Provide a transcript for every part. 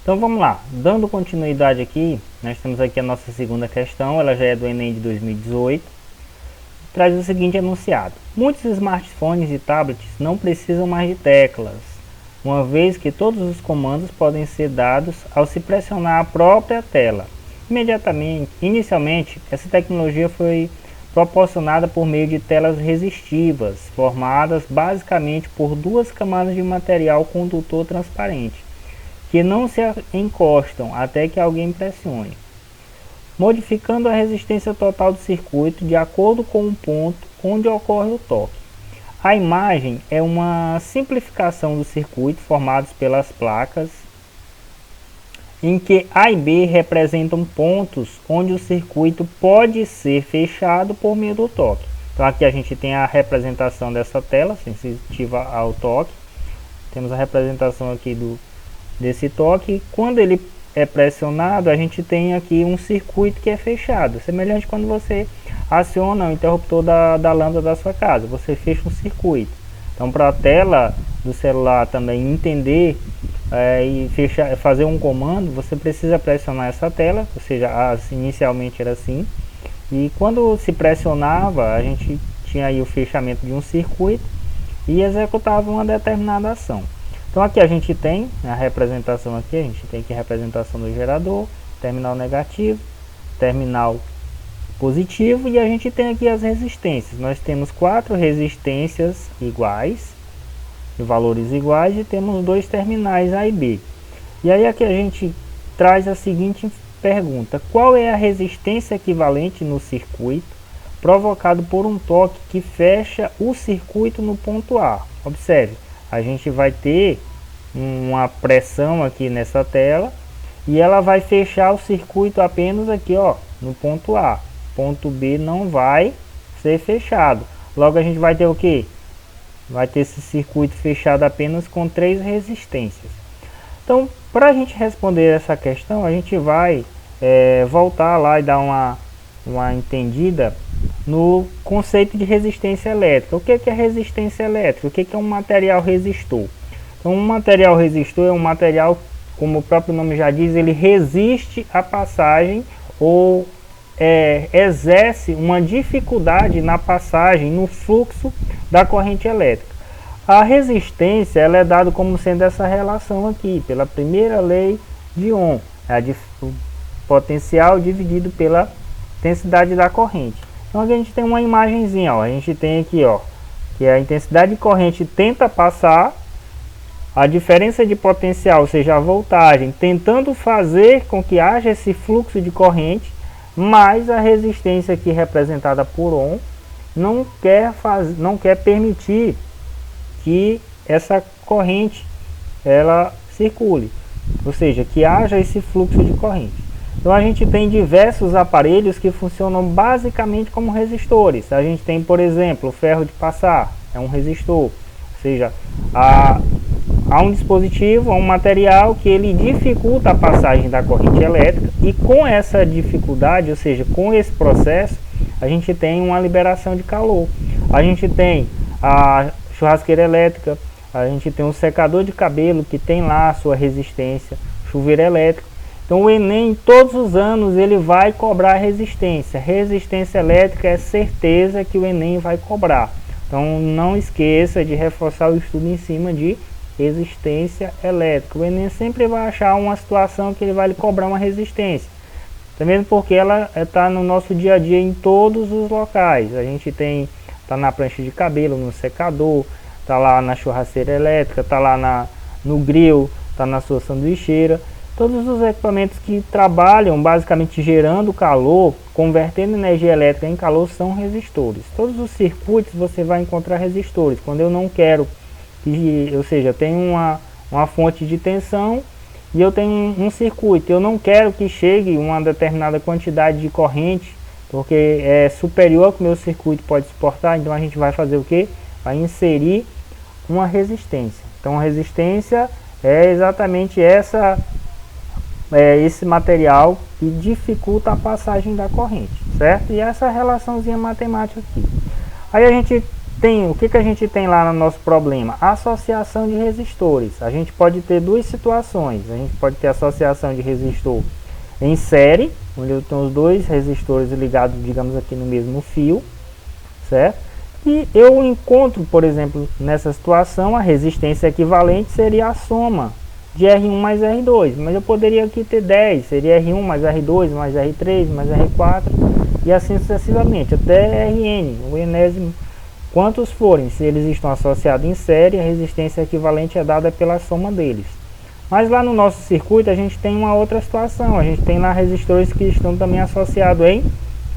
Então vamos lá, dando continuidade aqui, nós temos aqui a nossa segunda questão, ela já é do Enem de 2018, traz o seguinte enunciado: muitos smartphones e tablets não precisam mais de teclas, uma vez que todos os comandos podem ser dados ao se pressionar a própria tela. Inicialmente, essa tecnologia foi proporcionada por meio de telas resistivas, formadas basicamente por duas camadas de material condutor transparente, que não se encostam até que alguém pressione, modificando a resistência total do circuito de acordo com o ponto onde ocorre o toque. A imagem é uma simplificação do circuito formados pelas placas, em que A e B representam pontos onde o circuito pode ser fechado por meio do toque. Então aqui a gente tem a representação dessa tela sensitiva ao toque. Temos a representação aqui desse toque. Quando ele é pressionado, a gente tem aqui um circuito que é fechado, semelhante quando você aciona o interruptor da lâmpada da sua casa, você fecha um circuito. Então, para a tela do celular também entender e fazer um comando, você precisa pressionar essa tela, ou seja, inicialmente era assim, e quando se pressionava, a gente tinha aí o fechamento de um circuito e executava uma determinada ação. Então aqui a gente tem a representação aqui, a gente tem aqui a representação do gerador, terminal negativo, terminal positivo, e a gente tem aqui as resistências. Nós temos 4 resistências iguais, de valores iguais, e temos 2 terminais A e B. E aí aqui a gente traz a seguinte pergunta: qual é a resistência equivalente no circuito provocado por um toque que fecha o circuito no ponto A? Observe, a gente vai ter uma pressão aqui nessa tela e ela vai fechar o circuito apenas aqui, ó, no ponto A. Ponto B não vai ser fechado. Logo a gente vai ter o que? Vai ter esse circuito fechado apenas com 3 resistências. Então, para a gente responder essa questão, a gente vai voltar lá e dar uma entendida no conceito de resistência elétrica. O que é resistência elétrica? O que é um material resistor? Então, um material resistor é um material, como o próprio nome já diz, ele resiste à passagem ou exerce uma dificuldade na passagem, no fluxo da corrente elétrica. A resistência ela é dada como sendo essa relação aqui, pela primeira lei de Ohm, o potencial dividido pela intensidade da corrente. Então aqui a gente tem uma imagenzinha, ó. A gente tem aqui, ó, que a intensidade de corrente tenta passar, a diferença de potencial, ou seja, a voltagem, tentando fazer com que haja esse fluxo de corrente, mas a resistência aqui representada por Ohm não quer permitir que essa corrente ela circule, ou seja, que haja esse fluxo de corrente. Então a gente tem diversos aparelhos que funcionam basicamente como resistores. A gente tem, por exemplo, o ferro de passar, é um resistor, ou seja, há um dispositivo, um material que ele dificulta a passagem da corrente elétrica, e com essa dificuldade, ou seja, com esse processo, a gente tem uma liberação de calor. A gente tem a churrasqueira elétrica, a gente tem um secador de cabelo que tem lá a sua resistência, chuveiro elétrico. Então o Enem todos os anos ele vai cobrar resistência. Resistência elétrica é certeza que o Enem vai cobrar. Então não esqueça de reforçar o estudo em cima de resistência elétrica. O Enem sempre vai achar uma situação que ele vai lhe cobrar uma resistência. Também porque ela está no nosso dia a dia em todos os locais. A gente tem, está na prancha de cabelo, no secador, está lá na churrasqueira elétrica, está lá no grill, está na sua sanduicheira. Todos os equipamentos que trabalham basicamente gerando calor, convertendo energia elétrica em calor, são resistores. Todos os circuitos você vai encontrar resistores. Quando eu não quero, ou seja, eu tenho uma fonte de tensão e eu tenho um circuito, eu não quero que chegue uma determinada quantidade de corrente, porque é superior ao que o meu circuito pode suportar, então a gente vai fazer o que? Vai inserir uma resistência. Então a resistência é exatamente esse material que dificulta a passagem da corrente, certo? E essa relaçãozinha matemática aqui. Aí a gente o que a gente tem lá no nosso problema? Associação de resistores. A gente pode ter duas situações. A gente pode ter associação de resistor em série, onde eu tenho os dois resistores ligados, digamos aqui no mesmo fio, certo? E eu encontro, por exemplo, nessa situação, a resistência equivalente seria a soma de R1 mais R2, mas eu poderia aqui ter 10, seria R1 mais R2 mais R3 mais R4 e assim sucessivamente, até Rn, o enésimo, quantos forem. Se eles estão associados em série, a resistência equivalente é dada pela soma deles. Mas lá no nosso circuito a gente tem uma outra situação, a gente tem lá resistores que estão também associados em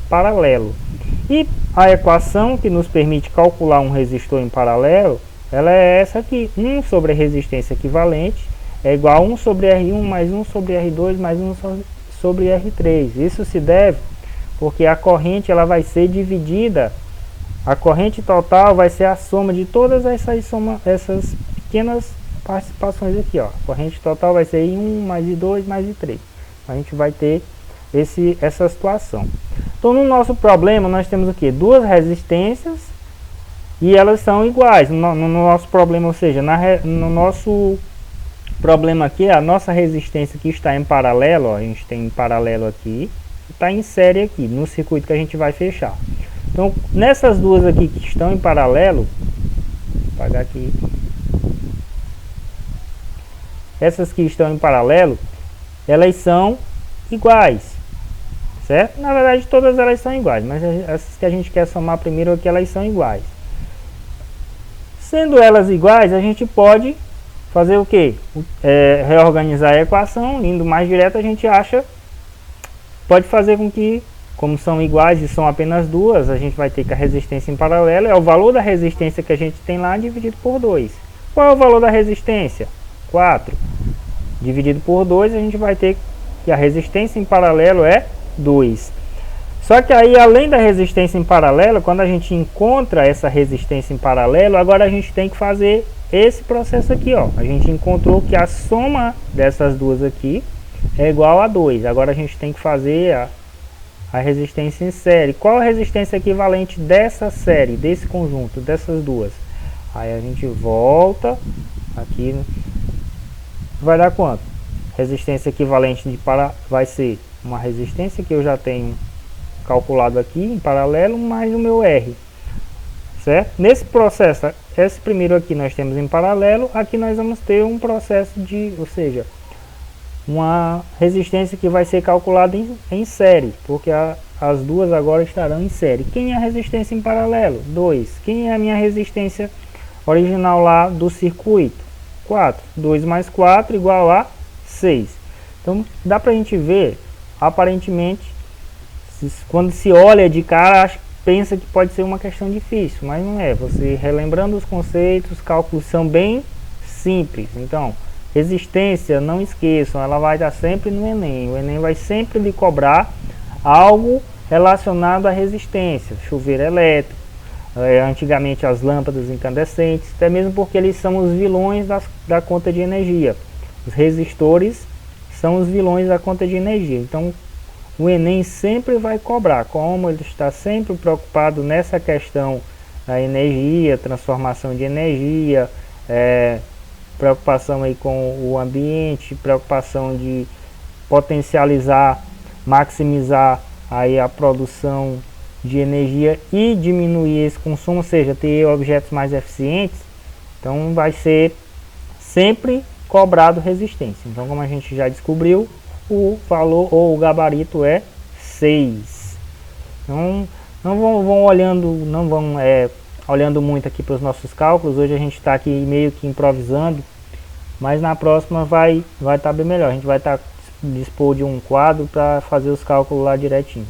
paralelo. E a equação que nos permite calcular um resistor em paralelo, ela é essa aqui, 1 sobre a resistência equivalente é igual a 1 sobre R1 mais 1 sobre R2 mais 1 sobre R3. Isso se deve porque a corrente ela vai ser dividida, a corrente total vai ser a soma de todas essas pequenas participações aqui, ó. A corrente total vai ser I1 mais I2 mais I3. A gente vai ter essa situação. Então no nosso problema nós temos o que? Duas resistências e elas são iguais no nosso problema, ou seja, no nosso problema aqui, a nossa resistência que está em paralelo, ó, a gente tem em paralelo aqui, está em série aqui, no circuito que a gente vai fechar. Então nessas duas aqui que estão em paralelo, vou apagar aqui, essas que estão em paralelo, elas são iguais, certo? Na verdade todas elas são iguais, mas essas que a gente quer somar primeiro aqui, elas são iguais. Sendo elas iguais, a gente pode fazer o que? Reorganizar a equação, indo mais direto, a gente pode fazer com que, como são iguais e são apenas duas, a gente vai ter que a resistência em paralelo é o valor da resistência que a gente tem lá dividido por 2. Qual é o valor da resistência? 4. Dividido por 2, a gente vai ter que a resistência em paralelo é 2. Só que aí, além da resistência em paralelo, quando a gente encontra essa resistência em paralelo, agora a gente tem que fazer esse processo aqui, ó. A gente encontrou que a soma dessas duas aqui é igual a 2. Agora a gente tem que fazer a resistência em série. Qual a resistência equivalente dessa série, desse conjunto, dessas duas? Aí a gente volta aqui, vai dar quanto? Resistência equivalente vai ser uma resistência que eu já tenho calculado aqui em paralelo, mais o meu R, certo? Nesse processo, esse primeiro aqui nós temos em paralelo, aqui nós vamos ter um processo ou seja, uma resistência que vai ser calculada em série, porque as duas agora estarão em série. Quem é a resistência em paralelo? 2. Quem é a minha resistência original lá do circuito? 4. 2 mais 4 igual a 6. Então dá pra gente ver, aparentemente, quando se olha de cara, pensa que pode ser uma questão difícil, mas não é. Você relembrando os conceitos, os cálculos são bem simples. Então, resistência, não esqueçam, ela vai estar sempre no Enem. O Enem vai sempre lhe cobrar algo relacionado à resistência, chuveiro elétrico, antigamente as lâmpadas incandescentes, até mesmo porque eles são os vilões da conta de energia. Os resistores são os vilões da conta de energia. Então o Enem sempre vai cobrar, como ele está sempre preocupado nessa questão da energia, transformação de energia, preocupação aí com o ambiente, preocupação de potencializar, maximizar aí a produção de energia e diminuir esse consumo, ou seja, ter objetos mais eficientes. Então vai ser sempre cobrado resistência. Então, como a gente já descobriu, o valor ou o gabarito é 6. Não vão olhando muito aqui para os nossos cálculos. Hoje a gente está aqui meio que improvisando, mas na próxima vai estar bem melhor. A gente vai dispor de um quadro para fazer os cálculos lá direitinho.